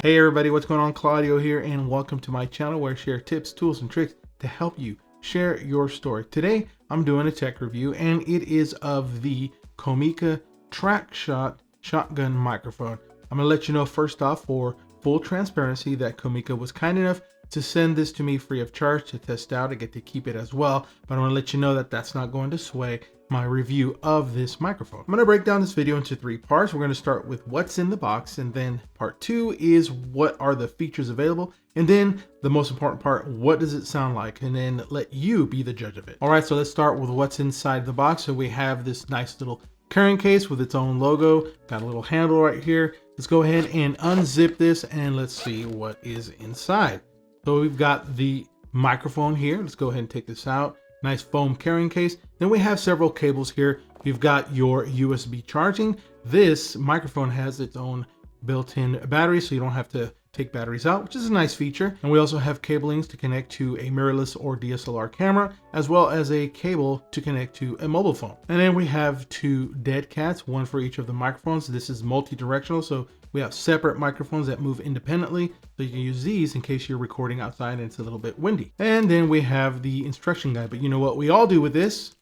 Hey everybody, what's going on? Claudio here, and welcome to my channel where I share tips, tools, and tricks to help you share your story. Today, I'm doing a tech review, and it is of the Comica Traxshot shotgun microphone. I'm gonna let you know first off, for full transparency, that Comica was kind enough to send this to me free of charge to test out. I get to keep it as well, but I want to let you know that that's not going to sway my review of this microphone. I'm going to break down this video into 3 parts. We're going to start with what's in the box, and then part 2 is what are the features available, and then the most important part, what does it sound like, and then let you be the judge of it. All right, so let's start with what's inside the box. So we have this nice little carrying case with its own logo, got a little handle right here. Let's go ahead and unzip this and let's see what is inside. So we've got the microphone here. Let's go ahead and take this out. Nice foam carrying case. Then we have several cables here. You've got your USB charging. This microphone has its own built-in battery, so you don't have to take batteries out, which is a nice feature. And we also have cablings to connect to a mirrorless or DSLR camera, as well as a cable to connect to a mobile phone. And then we have 2 dead cats, one for each of the microphones. This is multi-directional, so we have separate microphones that move independently, so you can use these in case you're recording outside and it's a little bit windy. And then we have the instruction guide, but you know what we all do with this?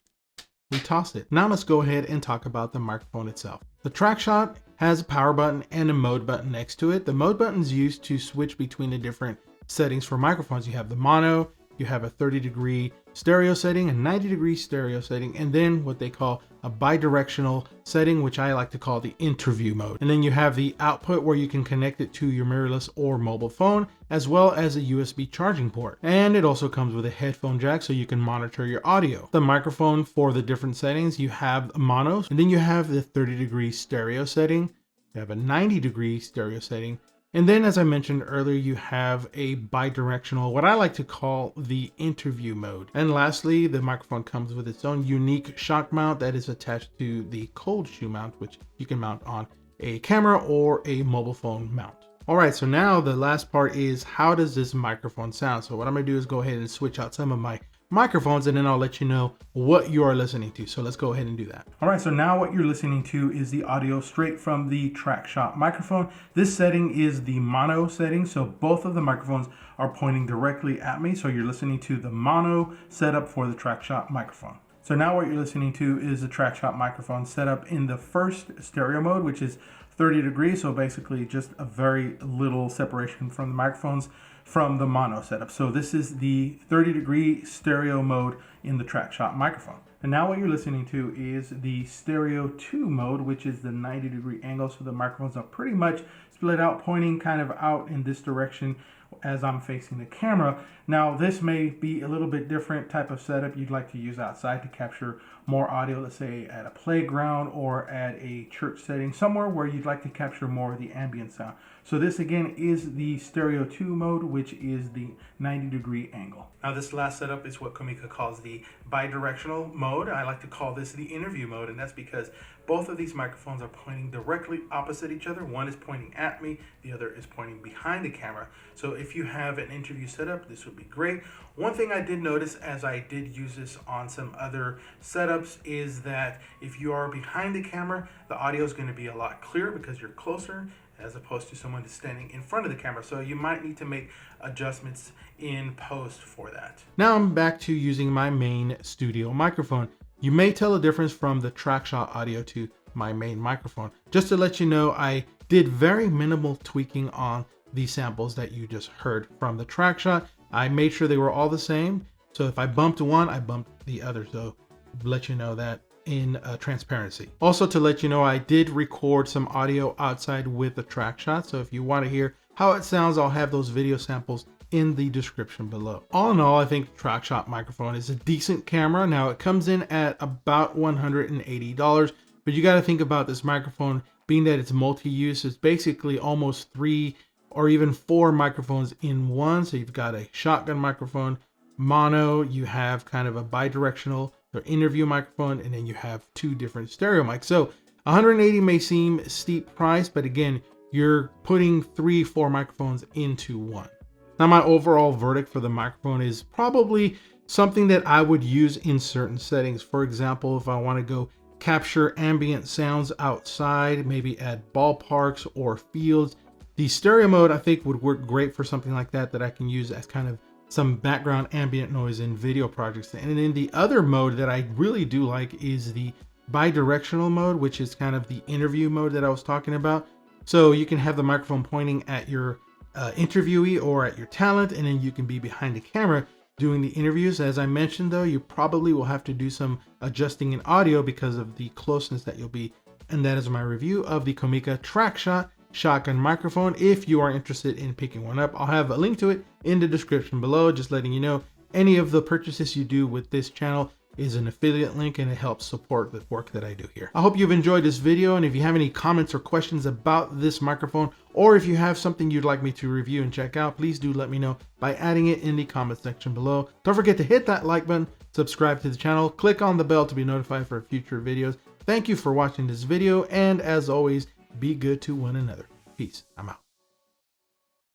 We toss it. Now let's go ahead and talk about the microphone itself. The Traxshot has a power button and a mode button next to it. The mode button is used to switch between the different settings for microphones. You have the mono, you have a 30-degree stereo setting, a 90-degree stereo setting, and then what they call a bidirectional setting, which I like to call the interview mode. And then you have the output where you can connect it to your mirrorless or mobile phone, as well as a USB charging port. And it also comes with a headphone jack so you can monitor your audio. The microphone for the different settings, you have mono, and then you have the 30-degree stereo setting, you have a 90-degree stereo setting, and then, as I mentioned earlier, you have a bidirectional, what I like to call the interview mode. And lastly, the microphone comes with its own unique shock mount that is attached to the cold shoe mount, which you can mount on a camera or a mobile phone mount. All right, so now the last part is, how does this microphone sound? So what I'm gonna do is go ahead and switch out some of my microphones, and then I'll let you know what you are listening to. So let's go ahead and do that. All right, so now what you're listening to is the audio straight from the Traxshot microphone. This setting is the mono setting, so both of the microphones are pointing directly at me. So you're listening to the mono setup for the Traxshot microphone. So now what you're listening to is the Traxshot microphone set up in the first stereo mode, which is 30 degrees. So basically just a very little separation from the microphones from the mono setup. So this is the 30-degree stereo mode in the Traxshot microphone. And now what you're listening to is the stereo 2 mode, which is the 90-degree angle. So the microphones are pretty much split out, pointing kind of out in this direction as I'm facing the camera. Now this may be a little bit different type of setup you'd like to use outside to capture more audio, let's say at a playground or at a church setting, somewhere where you'd like to capture more of the ambient sound. So this again is the stereo 2 mode, which is the 90-degree angle. Now this last setup is what Comica calls the bidirectional mode. I like to call this the interview mode, and that's because both of these microphones are pointing directly opposite each other. One is pointing at me, the other is pointing behind the camera. So if you have an interview setup, this would be great. One thing I did notice, as I did use this on some other setups, is that if you are behind the camera, the audio is going to be a lot clearer because you're closer, as opposed to someone who's standing in front of the camera. So you might need to make adjustments in post for that. Now I'm back to using my main studio microphone. You may tell a difference from the Traxshot audio to my main microphone. Just to let you know, I did very minimal tweaking on the samples that you just heard from the Traxshot. I made sure they were all the same. So if I bumped one, I bumped the other. So let you know that in transparency. Also, to let you know, I did record some audio outside with the Traxshot. So if you want to hear how it sounds, I'll have those video samples in the description below. All in all, I think the Traxshot microphone is a decent camera. Now it comes in at about $180, but you got to think about this microphone being that it's multi-use. It's basically almost 3 or even 4 microphones in one. So you've got a shotgun microphone, mono, you have kind of a bidirectional or interview microphone, and then you have 2 different stereo mics. So 180 may seem a steep price, but again, you're putting 3-4 microphones into one. Now my overall verdict for the microphone is probably something that I would use in certain settings. For example, if I want to go capture ambient sounds outside, maybe at ballparks or fields, The stereo mode I think would work great for something like that I can use as kind of some background ambient noise in video projects. And then the other mode that I really do like is the bi-directional mode, which is kind of the interview mode that I was talking about. So you can have the microphone pointing at your interviewee or at your talent, and then you can be behind the camera doing the interviews. As I mentioned though, you probably will have to do some adjusting in audio because of the closeness that you'll be. And that is my review of the Comica Traxshot shotgun microphone. If you are interested in picking one up, I'll have a link to it in the description below, just letting you know any of the purchases you do with this channel is an affiliate link, and it helps support the work that I do here. I hope you've enjoyed this video, and if you have any comments or questions about this microphone, or if you have something you'd like me to review and check out, please do let me know by adding it in the comment section below. Don't forget to hit that like button, subscribe to the channel, click on the bell to be notified for future videos. Thank you for watching this video, and as always, be good to one another. Peace. I'm out.